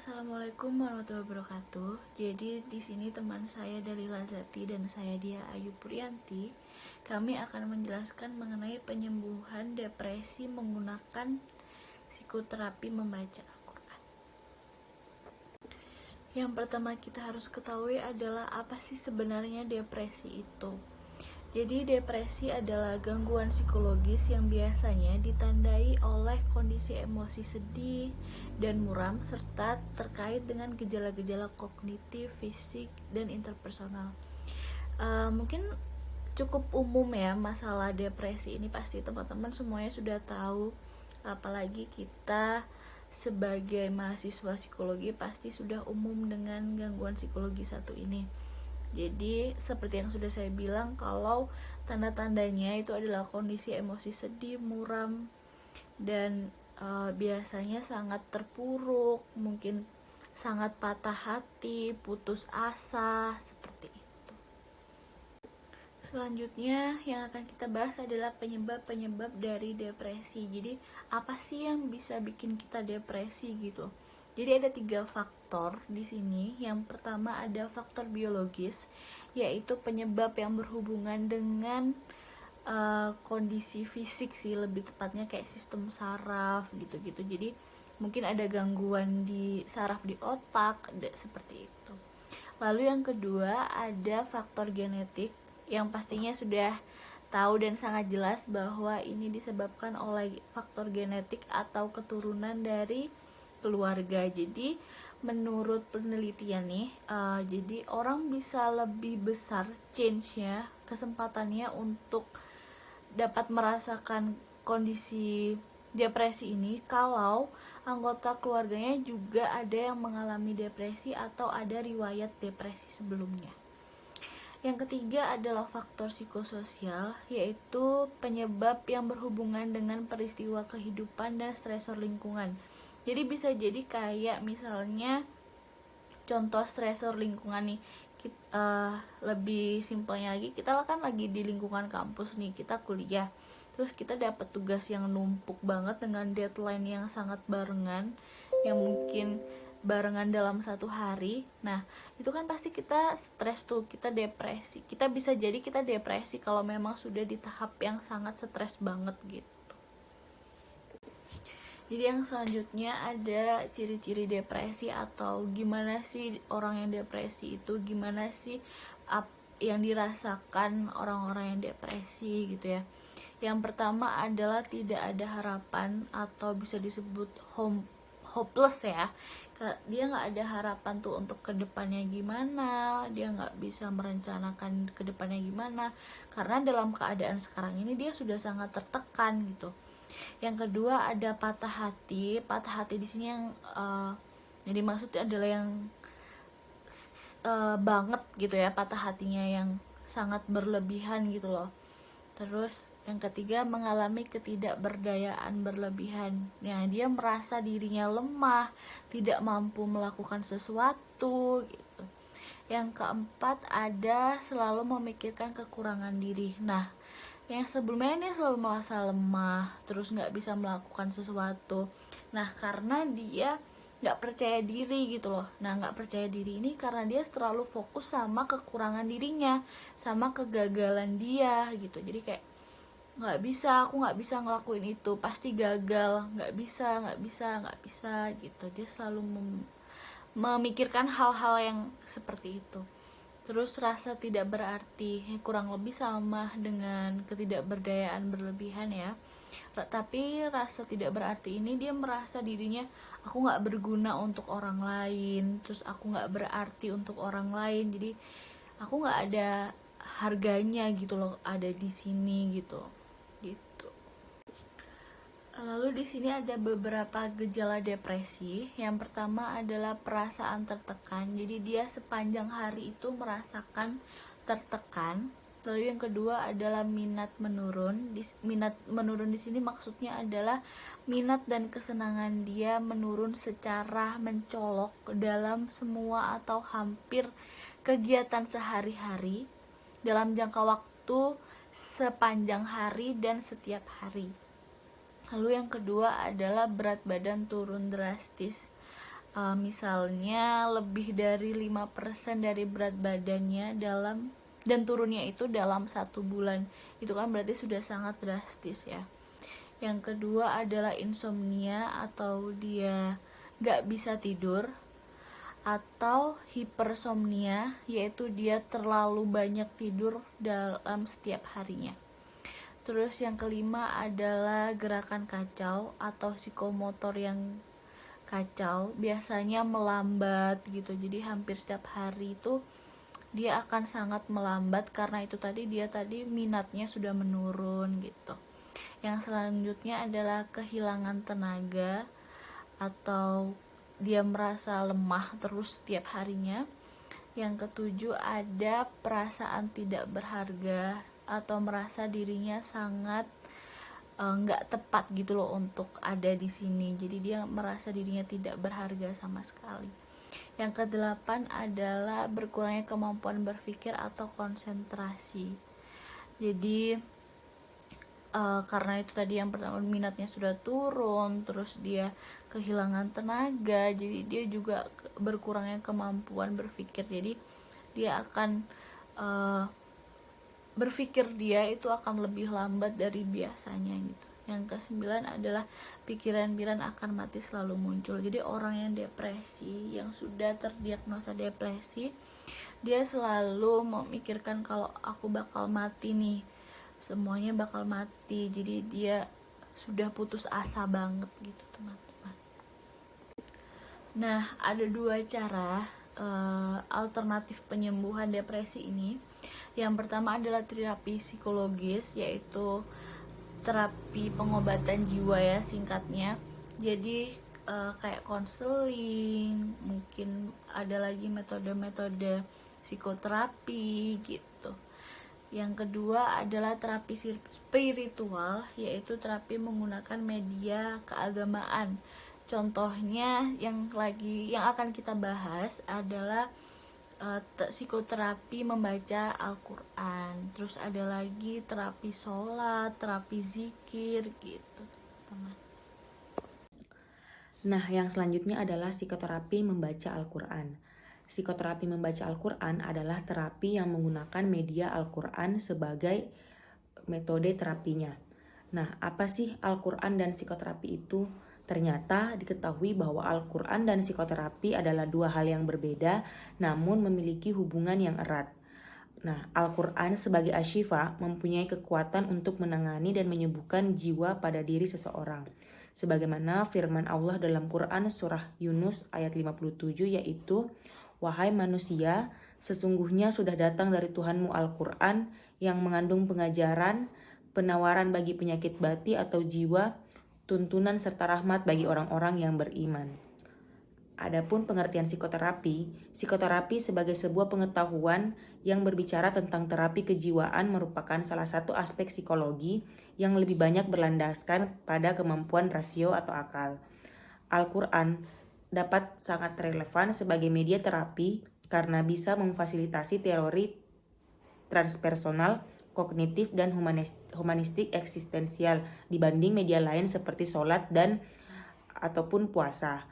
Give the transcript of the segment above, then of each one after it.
Assalamualaikum warahmatullahi wabarakatuh. Jadi di sini teman saya Dalila Zati dan saya Dia Ayu Purianti. Kami akan menjelaskan mengenai penyembuhan depresi menggunakan psikoterapi membaca Al-Quran. Yang pertama kita harus ketahui adalah apa sih sebenarnya depresi itu. Jadi depresi adalah gangguan psikologis yang biasanya ditandai oleh kondisi emosi sedih dan muram serta terkait dengan gejala-gejala kognitif, fisik, dan interpersonal. Mungkin cukup umum ya masalah depresi ini, pasti teman-teman semuanya sudah tahu. Apalagi kita sebagai mahasiswa psikologi pasti sudah umum dengan gangguan psikologi satu ini. Jadi seperti yang sudah saya bilang, kalau tanda-tandanya itu adalah kondisi emosi sedih, muram, dan biasanya sangat terpuruk, mungkin sangat patah hati, putus asa, seperti itu. Selanjutnya yang akan kita bahas adalah penyebab-penyebab dari depresi. Jadi apa sih yang bisa bikin kita depresi gitu? Jadi ada 3 faktor di sini. Yang pertama ada faktor biologis, yaitu penyebab yang berhubungan dengan kondisi fisik sih, lebih tepatnya kayak sistem saraf gitu-gitu. Jadi mungkin ada gangguan di saraf di otak, seperti itu. Lalu yang kedua ada faktor genetik, yang pastinya sudah tahu dan sangat jelas bahwa ini disebabkan oleh faktor genetik atau keturunan dari keluarga. Jadi menurut penelitian nih, jadi orang bisa lebih besar chance-nya, kesempatannya untuk dapat merasakan kondisi depresi ini kalau anggota keluarganya juga ada yang mengalami depresi atau ada riwayat depresi sebelumnya. Yang ketiga adalah faktor psikososial, yaitu penyebab yang berhubungan dengan peristiwa kehidupan dan stresor lingkungan. Jadi bisa jadi kayak misalnya contoh stresor lingkungan nih, lebih simpelnya lagi, kita kan lagi di lingkungan kampus nih, kita kuliah, terus kita dapat tugas yang numpuk banget dengan deadline yang sangat barengan, yang mungkin barengan dalam 1 hari. Nah itu kan pasti kita stres tuh, kita depresi, kita bisa jadi kita depresi kalau memang sudah di tahap yang sangat stres banget gitu. Jadi yang selanjutnya ada ciri-ciri depresi atau gimana sih orang yang depresi itu, gimana sih yang dirasakan orang-orang yang depresi gitu ya. Yang pertama adalah tidak ada harapan atau bisa disebut hopeless ya. Dia nggak ada harapan tuh untuk kedepannya gimana, dia nggak bisa merencanakan kedepannya gimana, karena dalam keadaan sekarang ini dia sudah sangat tertekan gitu. Yang kedua ada patah hati. Patah hati di sini yang dimaksud adalah yang banget gitu ya, patah hatinya yang sangat berlebihan gitu loh. Terus yang ketiga mengalami ketidakberdayaan berlebihan. Nah, dia merasa dirinya lemah, tidak mampu melakukan sesuatu gitu. Yang keempat ada selalu memikirkan kekurangan diri. Nah, yang sebelumnya dia selalu merasa lemah, terus nggak bisa melakukan sesuatu. Nah, karena dia nggak percaya diri gitu loh. Nah, nggak percaya diri ini karena dia terlalu fokus sama kekurangan dirinya, sama kegagalan dia gitu. Jadi kayak aku nggak bisa ngelakuin itu, pasti gagal, nggak bisa gitu. Dia selalu memikirkan hal-hal yang seperti itu. Terus rasa tidak berarti, kurang lebih sama dengan ketidakberdayaan berlebihan ya. Tapi rasa tidak berarti ini dia merasa dirinya, aku gak berguna untuk orang lain, terus aku gak berarti untuk orang lain, jadi aku gak ada harganya gitu loh, ada di sini gitu. Lalu di sini ada beberapa gejala depresi. Yang pertama adalah perasaan tertekan. Jadi dia sepanjang hari itu merasakan tertekan. Lalu yang kedua adalah minat menurun. Minat menurun di sini maksudnya adalah minat dan kesenangan dia menurun secara mencolok dalam semua atau hampir kegiatan sehari-hari dalam jangka waktu sepanjang hari dan setiap hari. Lalu yang kedua adalah berat badan turun drastis. misalnya lebih dari 5% dari berat badannya dan turunnya itu dalam 1 bulan, itu kan berarti sudah sangat drastis ya. Yang kedua adalah insomnia, atau dia gak bisa tidur, atau hipersomnia, yaitu dia terlalu banyak tidur dalam setiap harinya. Terus yang kelima adalah gerakan kacau atau psikomotor yang kacau, biasanya melambat gitu. Jadi hampir setiap hari itu dia akan sangat melambat karena itu dia tadi minatnya sudah menurun gitu. Yang selanjutnya adalah kehilangan tenaga atau dia merasa lemah terus setiap harinya. Yang ketujuh ada perasaan tidak berharga atau merasa dirinya sangat nggak tepat gitu loh untuk ada di sini. Jadi dia merasa dirinya tidak berharga sama sekali. Yang kedelapan adalah berkurangnya kemampuan berpikir atau konsentrasi. Jadi karena itu tadi yang pertama minatnya sudah turun, terus dia kehilangan tenaga, jadi dia juga berkurangnya kemampuan berpikir. Jadi dia akan berpikir dia itu akan lebih lambat dari biasanya gitu. Yang kesembilan adalah pikiran-pikiran akan mati selalu muncul. Jadi orang yang depresi, yang sudah terdiagnosa depresi, dia selalu memikirkan kalau aku bakal mati nih, semuanya bakal mati. Jadi dia sudah putus asa banget gitu teman-teman. Nah, ada 2 cara alternatif penyembuhan depresi ini. Yang pertama adalah terapi psikologis, yaitu terapi pengobatan jiwa ya singkatnya. Jadi kayak konseling, mungkin ada lagi metode-metode psikoterapi gitu. Yang kedua adalah terapi spiritual, yaitu terapi menggunakan media keagamaan. Contohnya yang akan kita bahas adalah psikoterapi membaca Al-Quran. Terus ada lagi terapi sholat, terapi zikir gitu teman. Nah, yang selanjutnya adalah psikoterapi membaca Al-Quran. Psikoterapi membaca Al-Quran adalah terapi yang menggunakan media Al-Quran sebagai metode terapinya. Nah, apa sih Al-Quran dan psikoterapi itu? Ternyata diketahui bahwa Al-Quran dan psikoterapi adalah 2 hal yang berbeda, namun memiliki hubungan yang erat. Nah, Al-Quran sebagai asyifa mempunyai kekuatan untuk menangani dan menyembuhkan jiwa pada diri seseorang. Sebagaimana firman Allah dalam Quran surah Yunus ayat 57, yaitu, "Wahai manusia, sesungguhnya sudah datang dari Tuhanmu Al-Quran yang mengandung pengajaran, penawaran bagi penyakit bati atau jiwa, tuntunan serta rahmat bagi orang-orang yang beriman." Adapun pengertian psikoterapi sebagai sebuah pengetahuan yang berbicara tentang terapi kejiwaan merupakan salah satu aspek psikologi yang lebih banyak berlandaskan pada kemampuan rasio atau akal. Al-Quran dapat sangat relevan sebagai media terapi karena bisa memfasilitasi teori transpersonal, kognitif, dan humanistik eksistensial dibanding media lain seperti sholat dan ataupun puasa.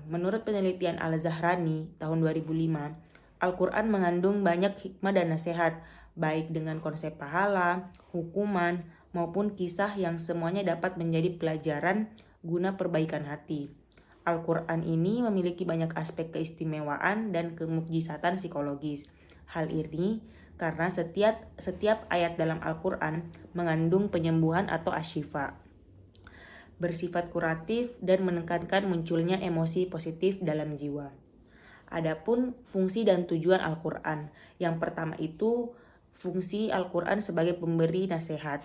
Menurut penelitian Al-Zahrani tahun 2005, Al-Quran mengandung banyak hikmah dan nasihat, baik dengan konsep pahala, hukuman, maupun kisah yang semuanya dapat menjadi pelajaran guna perbaikan hati. Al-Quran ini memiliki banyak aspek keistimewaan dan kemukjizatan psikologis. Hal ini karena setiap ayat dalam Al-Quran mengandung penyembuhan atau asyifa, bersifat kuratif dan menekankan munculnya emosi positif dalam jiwa. Adapun fungsi dan tujuan Al-Quran. Yang pertama itu fungsi Al-Quran sebagai pemberi nasihat.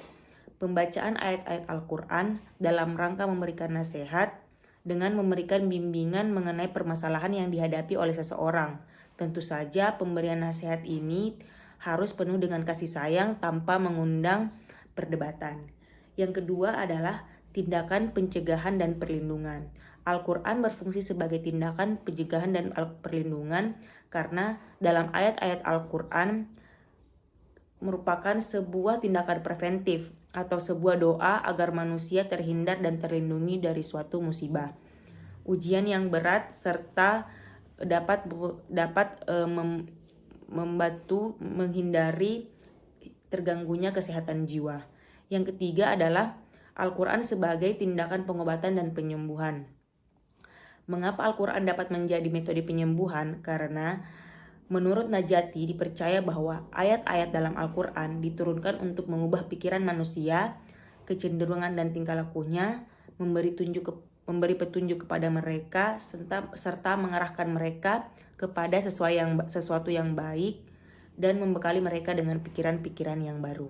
Pembacaan ayat-ayat Al-Quran dalam rangka memberikan nasihat dengan memberikan bimbingan mengenai permasalahan yang dihadapi oleh seseorang. Tentu saja pemberian nasihat ini harus penuh dengan kasih sayang tanpa mengundang perdebatan. Yang kedua adalah tindakan pencegahan dan perlindungan. Al-Quran berfungsi sebagai tindakan pencegahan dan perlindungan karena dalam ayat-ayat Al-Quran merupakan sebuah tindakan preventif atau sebuah doa agar manusia terhindar dan terlindungi dari suatu musibah. ujian yang berat serta dapat membantu menghindari terganggunya kesehatan jiwa. Yang ketiga adalah Al-Quran sebagai tindakan pengobatan dan penyembuhan. Mengapa Al-Quran dapat menjadi metode penyembuhan? Karena menurut Najati dipercaya bahwa ayat-ayat dalam Al-Quran diturunkan untuk mengubah pikiran manusia, kecenderungan dan tingkah lakunya, memberi petunjuk kepada mereka, serta mengarahkan mereka kepada sesuatu yang baik dan membekali mereka dengan pikiran-pikiran yang baru.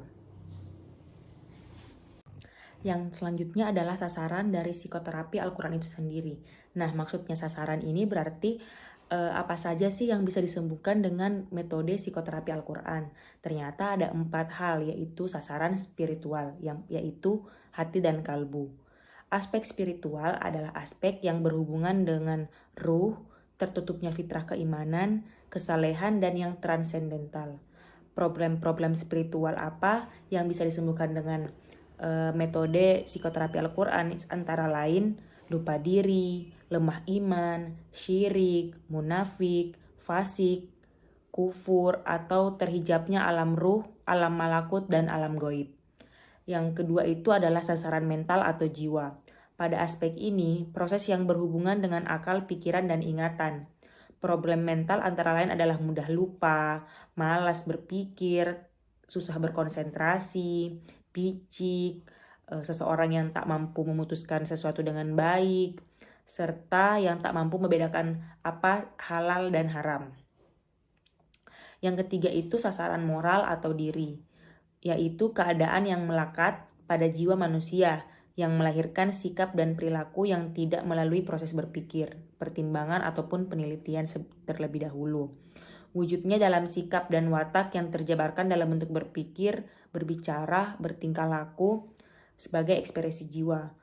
Yang selanjutnya adalah sasaran dari psikoterapi Al-Quran itu sendiri. Nah, maksudnya sasaran ini berarti apa saja sih yang bisa disembuhkan dengan metode psikoterapi Al-Quran? Ternyata ada 4 hal, yaitu sasaran spiritual, yaitu hati dan kalbu. Aspek spiritual adalah aspek yang berhubungan dengan ruh, tertutupnya fitrah keimanan, kesalehan, dan yang transendental. Problem-problem spiritual apa yang bisa disembuhkan dengan metode psikoterapi Al-Quran antara lain lupa diri, lemah iman, syirik, munafik, fasik, kufur, atau terhijabnya alam ruh, alam malakut, dan alam goib. Yang kedua itu adalah sasaran mental atau jiwa. Pada aspek ini, proses yang berhubungan dengan akal, pikiran, dan ingatan. Problem mental antara lain adalah mudah lupa, malas berpikir, susah berkonsentrasi, picik, seseorang yang tak mampu memutuskan sesuatu dengan baik, serta yang tak mampu membedakan apa halal dan haram. Yang ketiga itu sasaran moral atau diri, yaitu keadaan yang melekat pada jiwa manusia yang melahirkan sikap dan perilaku yang tidak melalui proses berpikir, pertimbangan, ataupun penelitian terlebih dahulu. Wujudnya dalam sikap dan watak yang terjabarkan dalam bentuk berpikir, berbicara, bertingkah laku sebagai ekspresi jiwa.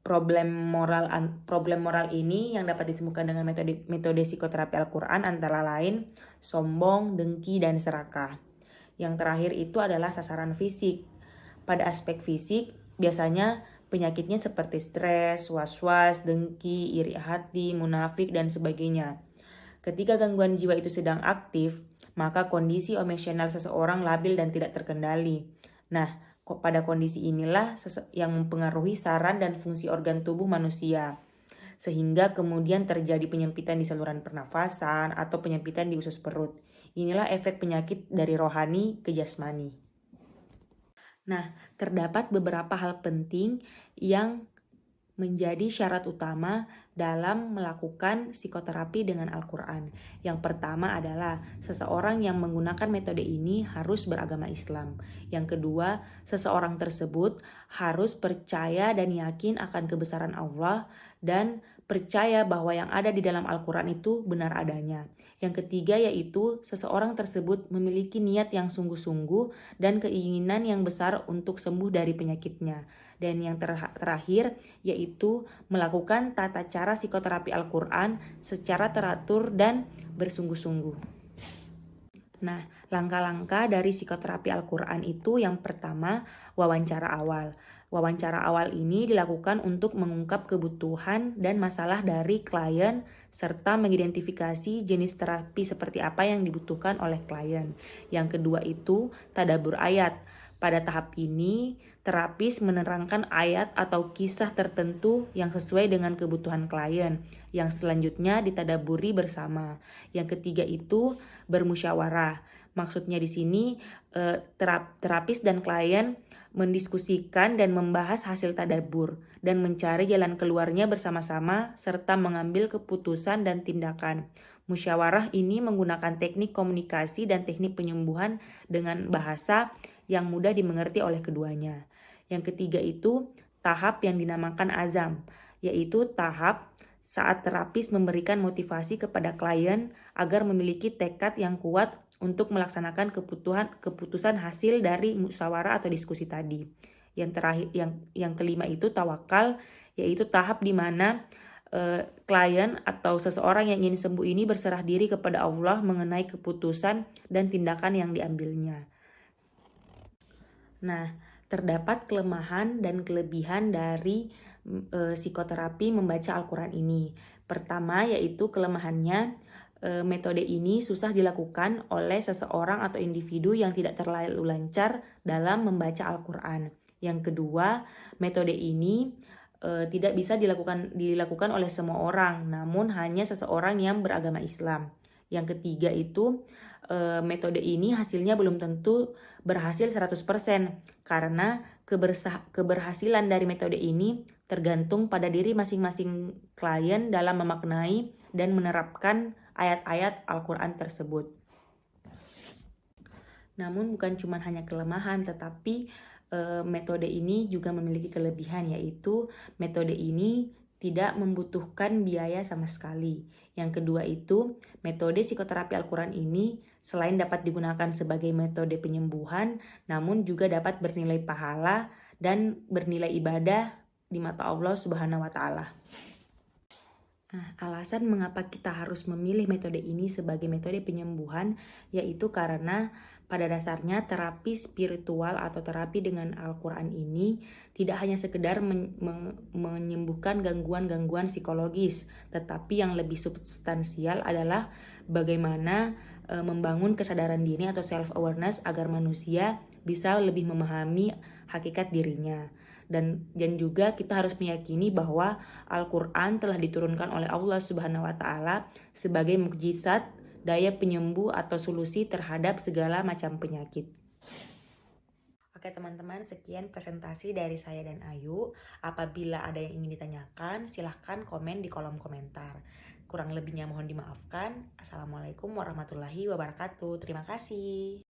Problem moral ini yang dapat disembuhkan dengan metode psikoterapi Al-Quran antara lain sombong, dengki, dan serakah. Yang terakhir itu adalah sasaran fisik. Pada aspek fisik, biasanya penyakitnya seperti stres, was-was, dengki, iri hati, munafik, dan sebagainya. Ketika gangguan jiwa itu sedang aktif, maka kondisi emosional seseorang labil dan tidak terkendali. Nah, pada kondisi inilah yang mempengaruhi saran dan fungsi organ tubuh manusia, sehingga kemudian terjadi penyempitan di saluran pernafasan atau penyempitan di usus perut. Inilah efek penyakit dari rohani ke jasmani. Nah, terdapat beberapa hal penting yang menjadi syarat utama dalam melakukan psikoterapi dengan Al-Quran. Yang pertama adalah seseorang yang menggunakan metode ini harus beragama Islam. Yang kedua, seseorang tersebut harus percaya dan yakin akan kebesaran Allah dan percaya bahwa yang ada di dalam Al-Quran itu benar adanya. Yang ketiga yaitu seseorang tersebut memiliki niat yang sungguh-sungguh dan keinginan yang besar untuk sembuh dari penyakitnya. Dan yang terakhir yaitu melakukan tata cara psikoterapi Al-Quran secara teratur dan bersungguh-sungguh. Nah, langkah-langkah dari psikoterapi Al-Quran itu yang pertama, wawancara awal. Wawancara awal ini dilakukan untuk mengungkap kebutuhan dan masalah dari klien serta mengidentifikasi jenis terapi seperti apa yang dibutuhkan oleh klien. Yang kedua itu tadabbur ayat. Pada tahap ini, terapis menerangkan ayat atau kisah tertentu yang sesuai dengan kebutuhan klien, yang selanjutnya ditadaburi bersama. Yang ketiga itu bermusyawarah. Maksudnya di sini terapis dan klien mendiskusikan dan membahas hasil tadabbur dan mencari jalan keluarnya bersama-sama serta mengambil keputusan dan tindakan. Musyawarah ini menggunakan teknik komunikasi dan teknik penyembuhan dengan bahasa yang mudah dimengerti oleh keduanya. Yang ketiga itu tahap yang dinamakan azam, yaitu tahap saat terapis memberikan motivasi kepada klien agar memiliki tekad yang kuat untuk melaksanakan keputusan hasil dari musyawarah atau diskusi tadi. Yang terakhir, yang kelima itu tawakal, yaitu tahap di mana klien atau seseorang yang ingin sembuh ini berserah diri kepada Allah mengenai keputusan dan tindakan yang diambilnya. Nah, terdapat kelemahan dan kelebihan dari psikoterapi membaca Al-Quran ini. Pertama yaitu kelemahannya, metode ini susah dilakukan oleh seseorang atau individu yang tidak terlalu lancar dalam membaca Al-Quran. Yang kedua, metode ini tidak bisa dilakukan oleh semua orang, namun hanya seseorang yang beragama Islam. Yang ketiga itu, metode ini hasilnya belum tentu berhasil 100% karena keberhasilan dari metode ini tergantung pada diri masing-masing klien dalam memaknai dan menerapkan ayat-ayat Al-Quran tersebut. Namun bukan cuma hanya kelemahan, tetapi metode ini juga memiliki kelebihan, yaitu metode ini tidak membutuhkan biaya sama sekali. Yang kedua itu, metode psikoterapi Al-Quran ini selain dapat digunakan sebagai metode penyembuhan, namun juga dapat bernilai pahala dan bernilai ibadah di mata Allah Subhanahu wa Ta'ala. Nah, alasan mengapa kita harus memilih metode ini sebagai metode penyembuhan yaitu karena pada dasarnya terapi spiritual atau terapi dengan Al-Quran ini tidak hanya sekedar menyembuhkan gangguan-gangguan psikologis, tetapi yang lebih substansial adalah bagaimana membangun kesadaran diri atau self-awareness agar manusia bisa lebih memahami hakikat dirinya. Dan juga kita harus meyakini bahwa Al-Quran telah diturunkan oleh Allah Subhanahu wa Ta'ala sebagai mukjizat, daya penyembuh atau solusi terhadap segala macam penyakit. Oke teman-teman, sekian presentasi dari saya dan Ayu. Apabila ada yang ingin ditanyakan, silahkan komen di kolom komentar. Kurang lebihnya mohon dimaafkan. Assalamualaikum warahmatullahi wabarakatuh. Terima kasih.